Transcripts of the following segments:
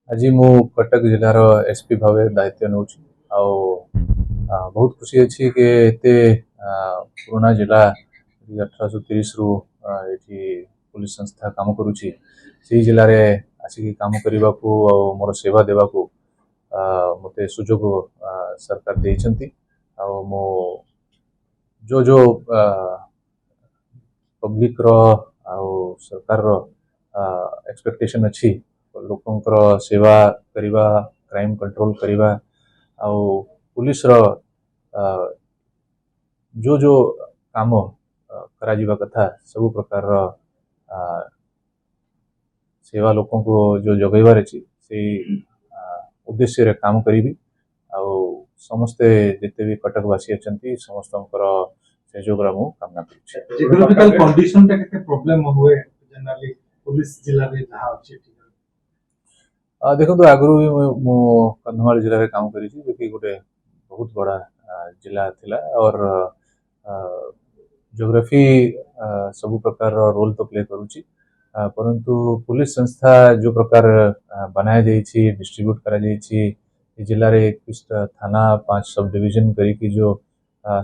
आज मु कटक जिलार एसपी भाव दायित्व नौ बहुत खुशी अच्छी कि एते पुराना जिला 1830 रु पुलिस संस्था काम करुच्ची से जिले में आसिक काम करने को मोर सेवा देवा को मते सुजोग सरकार देइछंती मो जो पब्लिक रो सरकार रो एक्सपेक्टेशन अच्छी लोकंकर सेवा करवा क्राइम कंट्रोल करवा आउ पुलिस रो जो काम करा जीवा कथा सब प्रकार रो सेवा लोकों को जो जगैबार अच्छी से उद्देश्य रे काम करी समस्ते जिते भी कटकवासी अच्छा समस्त सहयोग कामना जियोग्राफिकल कंडीशन टा केते प्रॉब्लम हुए जनरली पुलिस जिला रे जहा अछि देखो तो आगु भी मु कंधमाल जिले में काम करी जो कि गोटे बहुत बड़ा जिला थिला और ज्योग्राफी सब प्रकार रोल तो प्ले करुच्ची परंतु पुलिस संस्था जो प्रकार बनाया जाइए डिस्ट्रीब्यूट करा जाइए जिले में 21 थाना 5 सब डिवीजन करी जो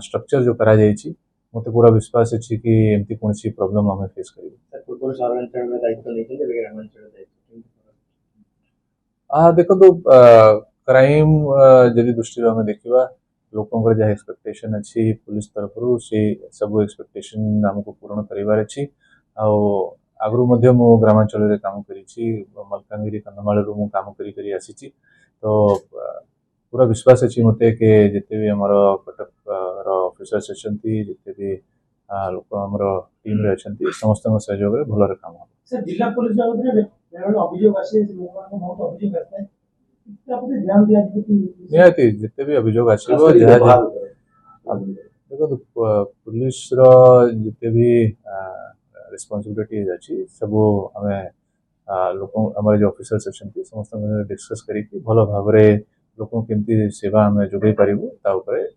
स्ट्रक्चर जो करा जाइए मत पूरा विश्वास अच्छी कि एमती कौन प्रॉब्लम आम फेस कर देखो तो क्राइम जदि दृष्टि आम देखा लोक जहाँ एक्सपेक्टेशन अच्छी पुलिस तरफ से सब एक्सपेक्टेशन आमको पूरण करार अच्छी आगु मु ग्रामांचल में काम करी मलकानगिरी कंधमाल काम करी आसी तो पूरा विश्वास अच्छी मते कि जिते भी आमर कटक ऑफिसर्स अच्छा जिते भी लोक आमर टीम रे अच्छा समस्त सहयोग भल काम हो सर जिला पुलिस बाबद अभियोग आसे लोगन बहुत अभियोग आसे ध्यान दिया निहाती जिते भी अभियोग आसो देखो पुलिस जिते भी रिस्पांसिबिलिटी अच्छी सब आम लोक आम जो ऑफिसर्स अच्छा समस्त डिस्कस करी भल भाव लोक केमती सेवा आम जोगे पारू काम करें।